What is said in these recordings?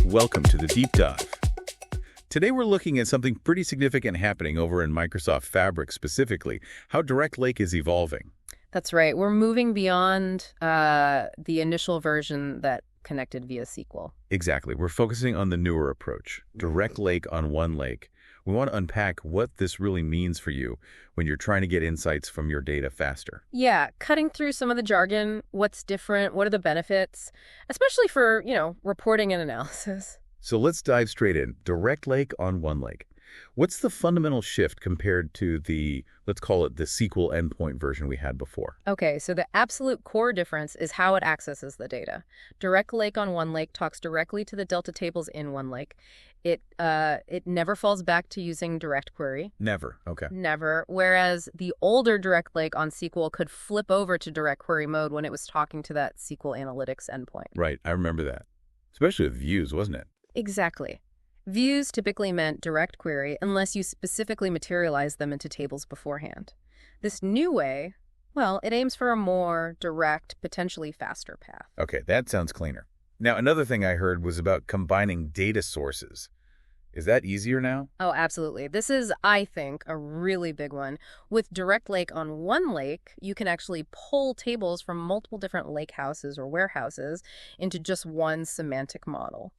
Welcome to the Deep Dive. Today we're looking at something pretty significant happening over in Microsoft Fabric specifically, how Direct Lake is evolving. That's right. We're moving beyond the initial version that connected via SQL. Exactly. We're focusing on the newer approach, Direct Lake on OneLake. We want to unpack what this really means for you when you're trying to get insights from your data faster. Yeah, cutting through some of the jargon, what's different, what are the benefits, especially for, reporting and analysis. So let's dive straight in. Direct Lake on OneLake. What's the fundamental shift compared to the, let's call it the SQL endpoint version we had before? Okay, so the absolute core difference is how it accesses the data. Direct Lake on OneLake talks directly to the Delta tables in OneLake. It never falls back to using direct query. Never. Okay. Never. Whereas the older Direct Lake on SQL could flip over to direct query mode when it was talking to that SQL Analytics endpoint. Right. I remember that. Especially with views, wasn't it? Exactly. Views typically meant direct query unless you specifically materialize them into tables beforehand. This new way, well, it aims for a more direct, potentially faster path. Okay, that sounds cleaner. Now, another thing I heard was about combining data sources. Is that easier now? Oh, absolutely. This is, I think, a really big one. With Direct Lake on OneLake, you can actually pull tables from multiple different lakehouses or warehouses into just one semantic model.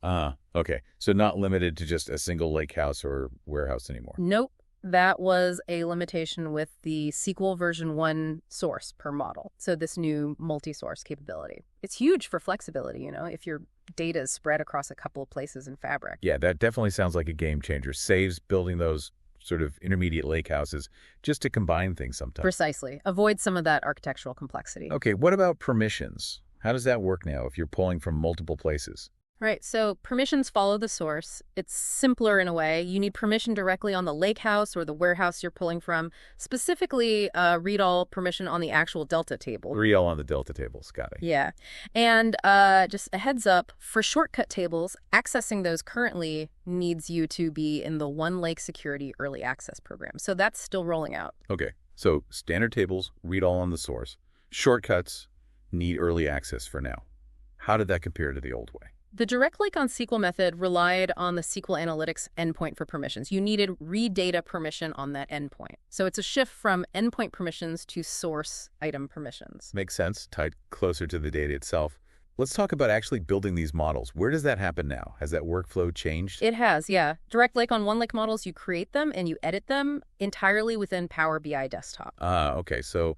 Okay. So not limited to just a single lake house or warehouse anymore. Nope. That was a limitation with the SQL version 1 source per model. So this new multi-source capability. It's huge for flexibility, if your data is spread across a couple of places in Fabric. Yeah, that definitely sounds like a game changer. Saves building those sort of intermediate lake houses just to combine things sometimes. Precisely. Avoid some of that architectural complexity. Okay, what about permissions? How does that work now if you're pulling from multiple places? Right, so permissions follow the source. It's simpler in a way. You need permission directly on the lake house or the warehouse you're pulling from. Specifically, read all permission on the actual Delta table. Read all on the Delta tables, got it. Yeah, and just a heads up, for shortcut tables, accessing those currently needs you to be in the OneLake Security Early Access Program. So that's still rolling out. Okay, so standard tables, read all on the source. Shortcuts need early access for now. How did that compare to the old way? The Direct Lake on SQL method relied on the SQL Analytics endpoint for permissions. You needed read data permission on that endpoint. So it's a shift from endpoint permissions to source item permissions. Makes sense, tied closer to the data itself. Let's talk about actually building these models. Where does that happen now? Has that workflow changed? It has, yeah. Direct Lake on OneLake models, you create them and you edit them entirely within PowerBI desktop. Okay, so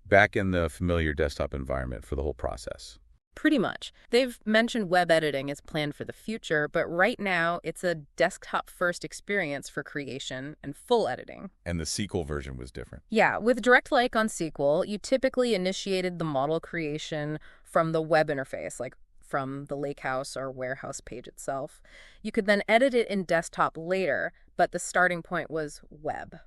back in the familiar desktop environment for the whole process. Pretty much. They've mentioned web editing as planned for the future, but right now it's a desktop-first experience for creation and full editing. And the SQL version was different. Yeah, with Direct Lake on SQL, you typically initiated the model creation from the web interface, like from the lakehouse or warehouse page itself. You could then edit it in desktop later, but the starting point was web.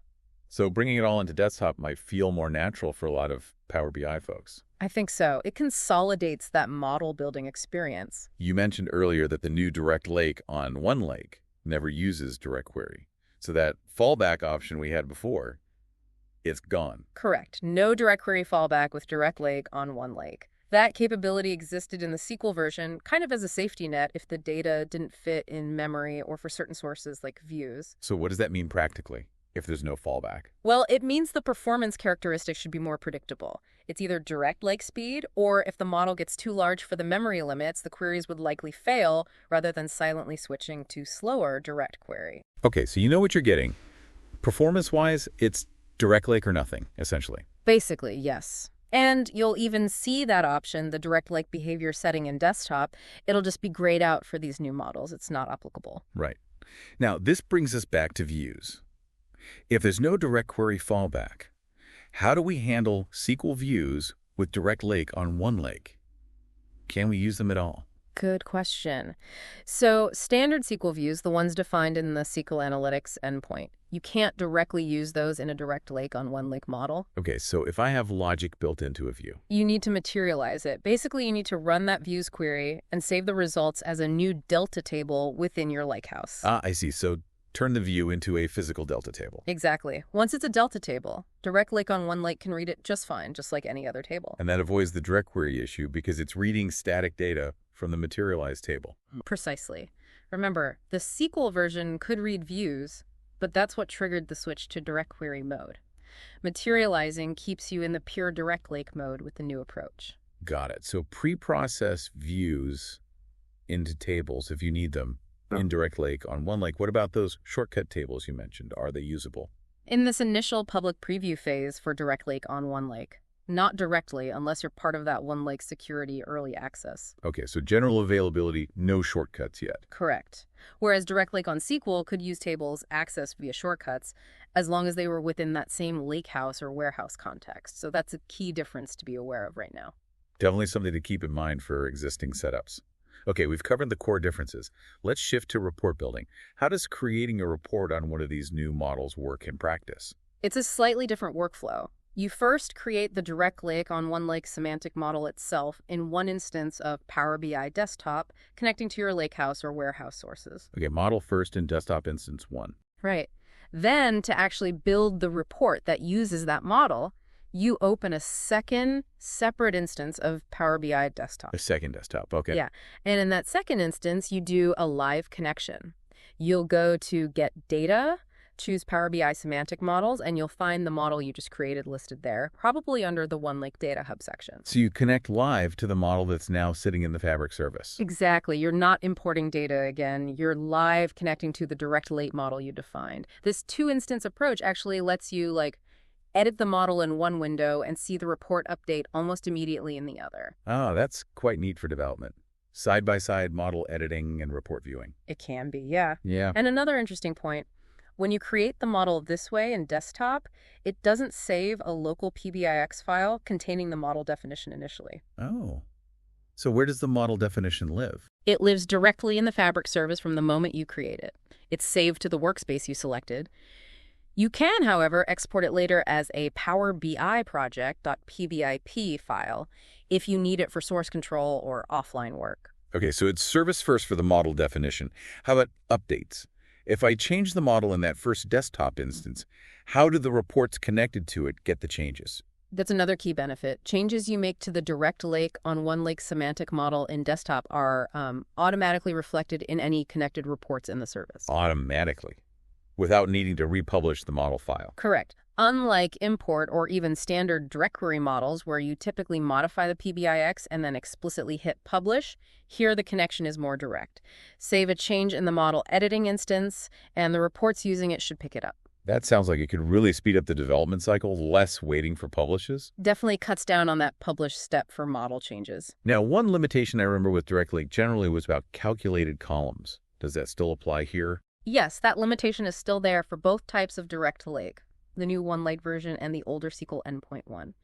So bringing it all into desktop might feel more natural for a lot of Power BI folks. I think so. It consolidates that model building experience. You mentioned earlier that the new Direct Lake on OneLake never uses direct query. So that fallback option we had before, it's gone. Correct. No direct query fallback with Direct Lake on OneLake. That capability existed in the SQL version kind of as a safety net if the data didn't fit in memory or for certain sources like views. So what does that mean practically if there's no fallback? Well, it means the performance characteristics should be more predictable. It's either direct like speed, or if the model gets too large for the memory limits, the queries would likely fail rather than silently switching to slower direct query. Okay, so you know what you're getting. Performance-wise, it's Direct Lake or nothing, essentially. Basically, yes. And you'll even see that option, the Direct Lake behavior setting in desktop. It'll just be grayed out for these new models. It's not applicable. Right. Now, this brings us back to views. If there's no direct query fallback, how do we handle SQL views with Direct Lake on OneLake? Can we use them at all? Good question. So standard SQL views, the ones defined in the SQL Analytics endpoint, you can't directly use those in a Direct Lake on OneLake model. Okay, so if I have logic built into a view, you need to materialize it. Basically, you need to run that views query and save the results as a new Delta table within your lakehouse. I see. So turn the view into a physical Delta table. Exactly. Once it's a Delta table, Direct Lake on OneLake can read it just fine, just like any other table. And that avoids the direct query issue because it's reading static data from the materialized table. Precisely. Remember, the SQL version could read views, but that's what triggered the switch to direct query mode. Materializing keeps you in the pure direct lake mode with the new approach. Got it. So pre-process views into tables if you need them in Direct Lake on OneLake. What about those shortcut tables you mentioned? Are they usable? In this initial public preview phase for Direct Lake on OneLake, not directly unless you're part of that OneLake security early access. Okay, so general availability, no shortcuts yet. Correct. Whereas Direct Lake on SQL could use tables accessed via shortcuts as long as they were within that same lakehouse or warehouse context. So that's a key difference to be aware of right now. Definitely something to keep in mind for existing setups. Okay, we've covered the core differences. Let's shift to report building. How does creating a report on one of these new models work in practice? It's a slightly different workflow. You first create the Direct Lake on OneLake semantic model itself in one instance of PowerBI desktop connecting to your lakehouse or warehouse sources. Okay, model first in desktop instance 1. Right. Then to actually build the report that uses that model, you open a second separate instance of PowerBI desktop. A second desktop, okay. Yeah. And in that second instance, you do a live connection. You'll go to Get Data, choose PowerBI semantic models, and you'll find the model you just created listed there, probably under the OneLake Data Hub section. So you connect live to the model that's now sitting in the Fabric service. Exactly. You're not importing data again. You're live connecting to the direct lake model you defined. This two-instance approach actually lets you, edit the model in one window and see the report update almost immediately in the other. Oh, that's quite neat for development. Side-by-side model editing and report viewing. It can be, yeah. Yeah. And another interesting point, when you create the model this way in desktop, it doesn't save a local PBIX file containing the model definition initially. Oh. So where does the model definition live? It lives directly in the Fabric service from the moment you create it. It's saved to the workspace you selected. You can, however, export it later as a PowerBI project.pbip file if you need it for source control or offline work. Okay, so it's service first for the model definition. How about updates? If I change the model in that first desktop instance, how do the reports connected to it get the changes? That's another key benefit. Changes you make to the Direct Lake on OneLake semantic model in desktop are automatically reflected in any connected reports in the service. Automatically, without needing to republish the model file. Correct. Unlike import or even standard direct query models where you typically modify the PBIX and then explicitly hit publish, here the connection is more direct. Save a change in the model editing instance, and the reports using it should pick it up. That sounds like it could really speed up the development cycle, less waiting for publishes. Definitely cuts down on that publish step for model changes. Now, one limitation I remember with Direct Lake generally was about calculated columns. Does that still apply here? Yes, that limitation is still there for both types of Direct Lake, the new OneLake version and the older SQL endpoint one.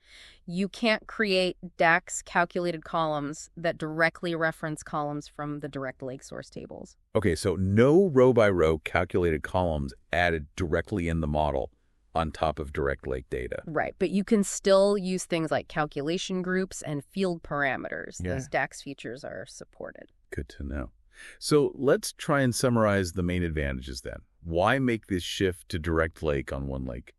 You can't create DAX calculated columns that directly reference columns from the Direct Lake source tables. Okay, so no row-by-row calculated columns added directly in the model on top of Direct Lake data. Right, but you can still use things like calculation groups and field parameters. Yeah. These DAX features are supported. Good to know. So let's try and summarize the main advantages then. Why make this shift to Direct Lake on OneLake?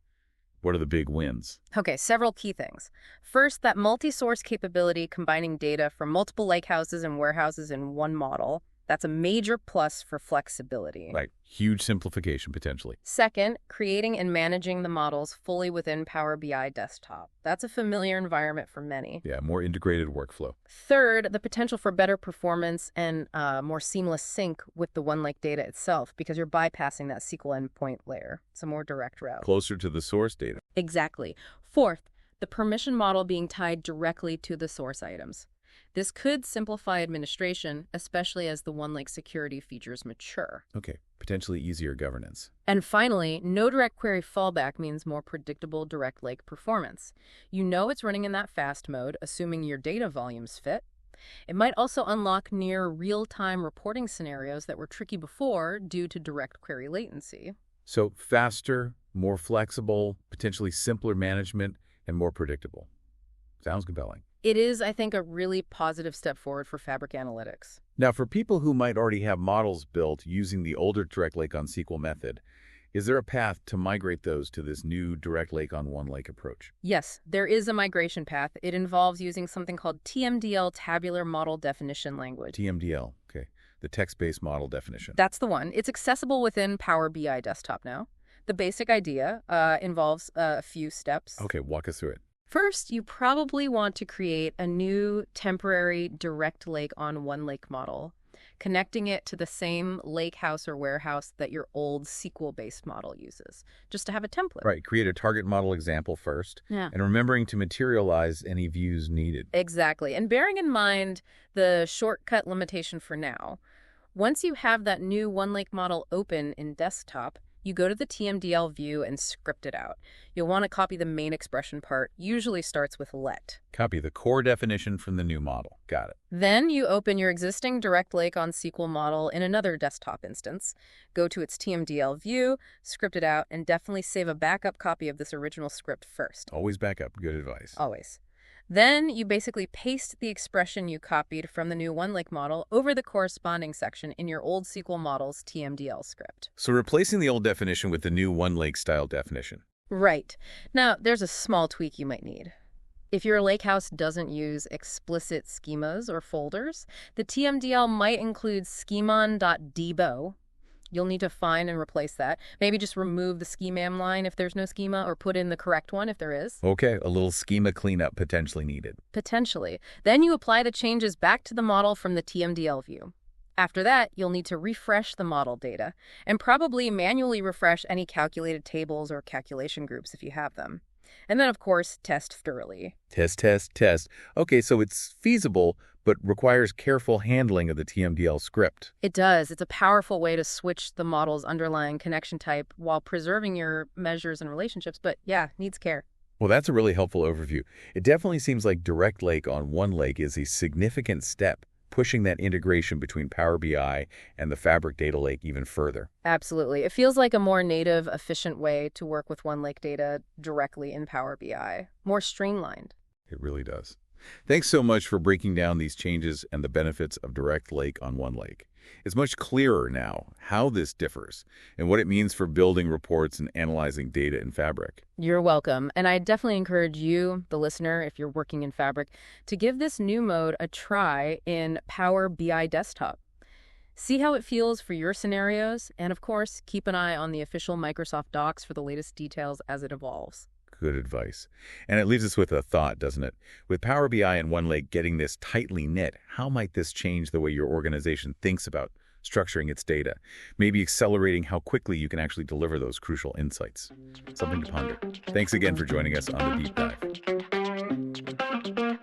What are the big wins? Okay, several key things. First, that multi-source capability combining data from multiple lakehouses and warehouses in one model. That's a major plus for flexibility. Right, huge simplification potentially. Second, creating and managing the models fully within PowerBI desktop. That's a familiar environment for many. Yeah, more integrated workflow. Third, the potential for better performance and more seamless sync with the OneLake data itself because you're bypassing that SQL endpoint layer. It's a more direct route. Closer to the source data. Exactly. Fourth, the permission model being tied directly to the source items. This could simplify administration, especially as the OneLake security features mature. Okay, potentially easier governance. And finally, no direct query fallback means more predictable Direct Lake performance. You know it's running in that fast mode, assuming your data volumes fit. It might also unlock near real-time reporting scenarios that were tricky before due to direct query latency. So faster, more flexible, potentially simpler management, and more predictable. Sounds compelling. It is, I think, a really positive step forward for Fabric Analytics. Now, for people who might already have models built using the older Direct Lake on SQL method, is there a path to migrate those to this new Direct Lake on OneLake approach? Yes, there is a migration path. It involves using something called TMDL, Tabular Model Definition Language. TMDL, okay. the text-based model definition. That's the one. It's accessible within Power BI Desktop now. The basic idea involves a few steps. Okay, walk us through it. First, you probably want to create a new temporary direct lake on OneLake model, connecting it to the same lakehouse or warehouse that your old SQL-based model uses, just to have a template. Right, create a target model example first, Yeah. and remembering to materialize any views needed. Exactly. And bearing in mind the shortcut limitation for now, once you have that new OneLake model open in desktop, you go to the TMDL view and script it out. You'll want to copy the main expression part, usually starts with let. Copy the core definition from the new model. Got it. Then you open your existing direct lake on SQL model in another desktop instance, go to its TMDL view, script it out, and definitely save a backup copy of this original script first. Always back up. Good advice. Always. Then you basically paste the expression you copied from the new OneLake model over the corresponding section in your old SQL model's TMDL script. So replacing the old definition with the new OneLake style definition. Right. Now, there's a small tweak you might need. If your lakehouse doesn't use explicit schemas or folders, the TMDL might include schemon.debo. You'll need to find and replace that. Maybe just remove the schemam line if there's no schema, or put in the correct one if there is. Okay, a little schema cleanup potentially needed. Potentially. Then you apply the changes back to the model from the TMDL view. After that, you'll need to refresh the model data, and probably manually refresh any calculated tables or calculation groups if you have them. And then, of course, test thoroughly. Test, test, test. Okay, so it's feasible, but requires careful handling of the TMDL script. It does. It's a powerful way to switch the model's underlying connection type while preserving your measures and relationships, but yeah, needs care. Well, that's a really helpful overview. It definitely seems like Direct Lake on OneLake is a significant step, pushing that integration between Power BI and the Fabric Data Lake even further. Absolutely. It feels like a more native, efficient way to work with OneLake data directly in Power BI. More streamlined. It really does. Thanks so much for breaking down these changes and the benefits of Direct Lake on OneLake. It's much clearer now how this differs and what it means for building reports and analyzing data in Fabric. You're welcome. And I definitely encourage you, the listener, if you're working in Fabric, to give this new mode a try in Power BI Desktop. See how it feels for your scenarios, and of course, keep an eye on the official Microsoft Docs for the latest details as it evolves. Good advice. And it leaves us with a thought, doesn't it? With Power BI and OneLake getting this tightly knit, how might this change the way your organization thinks about structuring its data? Maybe accelerating how quickly you can actually deliver those crucial insights. Something to ponder. Thanks again for joining us on the Deep Dive.